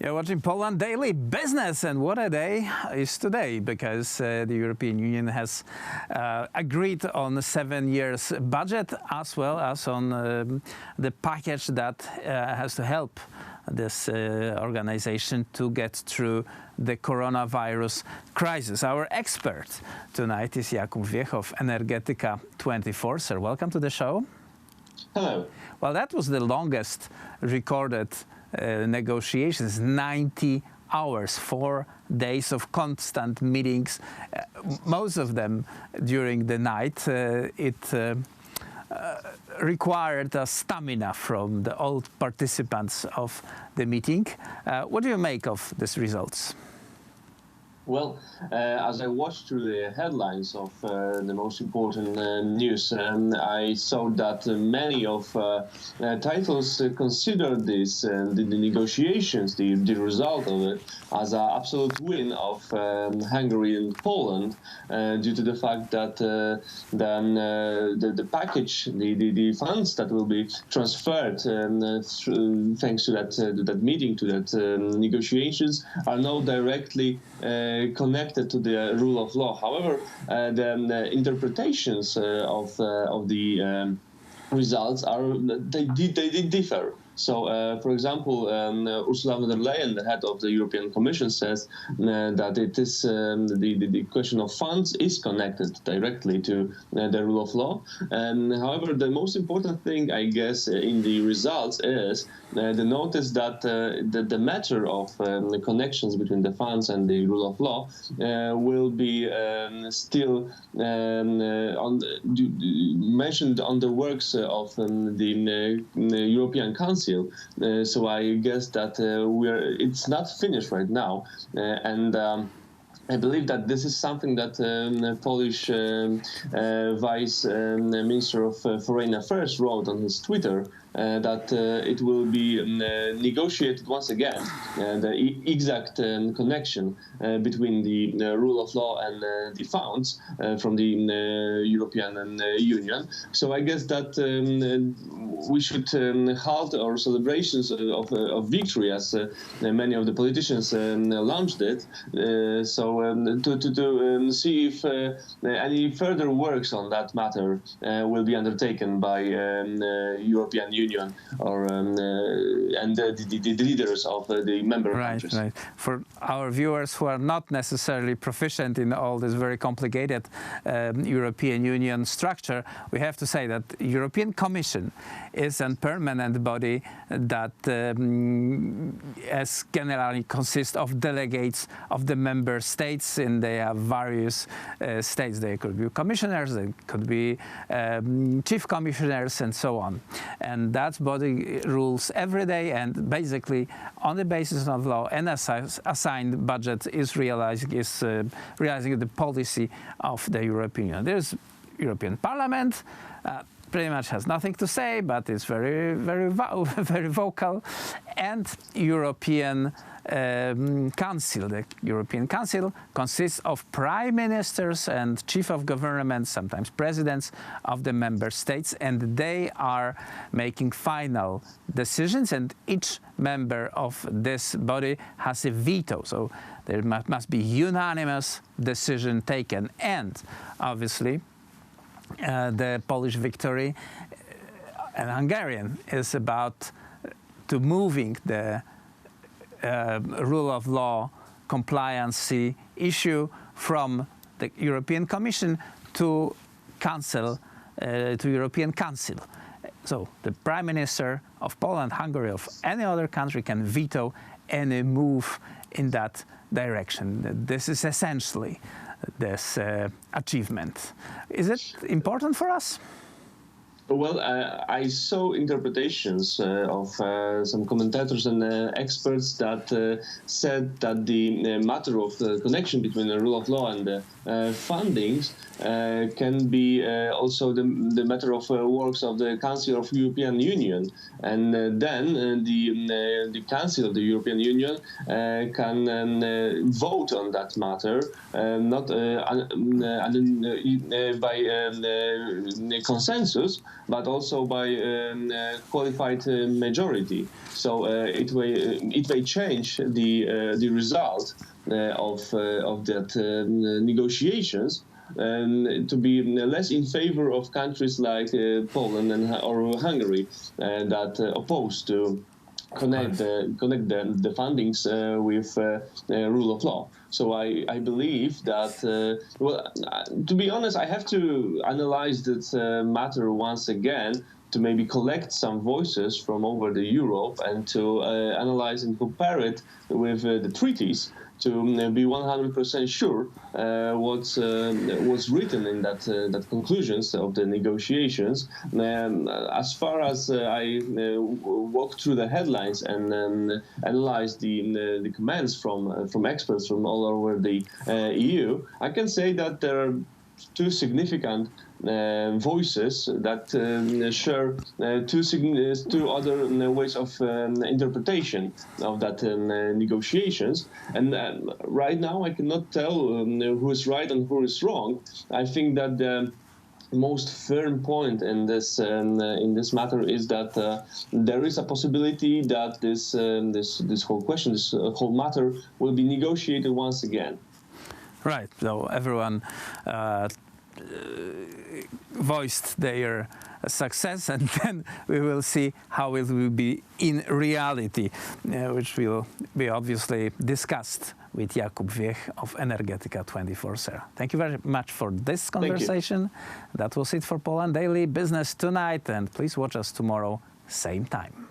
You're watching Poland Daily Business, and what a day is today, because the European Union has agreed on a 7 years budget, as well as on the package that has to help this organization to get through the coronavirus crisis. Our expert tonight is Jakub Wiech of Energetyka24. Sir, welcome to the show. Hello. Well, that was the longest recorded negotiations, 90 hours, 4 days of constant meetings, most of them during the night. It required a stamina from the old participants of the meeting. What do you make of these results? Well, as I watched through the headlines of the most important news, I saw that many of titles considered this, the negotiations, the result of it, as an absolute win of Hungary and Poland, due to the fact that then the package, the funds that will be transferred thanks to that meeting, to that negotiations, are now directly connected to the rule of law. However, the interpretations of the results they differ. So, for example, Ursula von der Leyen, the head of the European Commission, says that it is the question of funds is connected directly to the rule of law. However, the most important thing, I guess, in the results is the notice that the matter of the connections between the funds and the rule of law will be still mentioned on the works of the European Council. So I guess that it's not finished right now, and I believe that this is something that Polish Vice Minister of Foreign Affairs wrote on his Twitter, that it will be negotiated once again, the exact connection between the rule of law and the funds from the European Union. So I guess that we should halt our celebrations of victory, as many of the politicians launched it. So to see if any further works on that matter will be undertaken by European Union or and the leaders of the member countries. Right. For our viewers who are not necessarily proficient in all this very complicated European Union structure, we have to say that European Commission is a permanent body that as generally consists of delegates of the member states, and they have various states. They could be commissioners, they could be chief commissioners, and so on. And that body rules every day, and basically on the basis of law and assigned budget is realizing the policy of the European Union. There's European Parliament, pretty much has nothing to say, but it's very vocal, and European Council. The European Council consists of prime ministers and chief of government, sometimes presidents of the member states, and they are making final decisions, and each member of this body has a veto. So there must be unanimous decision taken, and obviously the Polish victory and Hungarian is about to moving the rule of law compliance issue from the European Commission to European Council. So the Prime Minister of Poland, Hungary, of any other country can veto any move in that direction. This is essentially this achievement. Is it important for us? Well, I saw interpretations of some commentators and experts that said that the matter of the connection between the rule of law and the fundings can be also the matter of works of the Council of European Union, and then the Council of the European Union can vote on that matter, not by consensus, but also by qualified majority. So it may change the result of that negotiations. To be less in favor of countries like Poland or Hungary that oppose to connect the fundings with rule of law. So I believe that, to be honest, I have to analyze this matter once again to maybe collect some voices from over the Europe and to analyze and compare it with the treaties to be 100% sure what's written in that conclusions of the negotiations. As far as I walk through the headlines and analyze the comments from experts from all over the EU, I can say that there are two significant voices that share two other ways of interpretation of that negotiations. And right now I cannot tell who is right and who is wrong. I think that the most firm point in this matter is that there is a possibility that this whole question, this whole matter, will be negotiated once again. Right. So everyone voiced their success, and then we will see how it will be in reality, which will be obviously discussed with Jakub Wiech of Energetyka24.pl. Thank you very much for this conversation. That was it for Poland Daily Business tonight, and please watch us tomorrow, same time.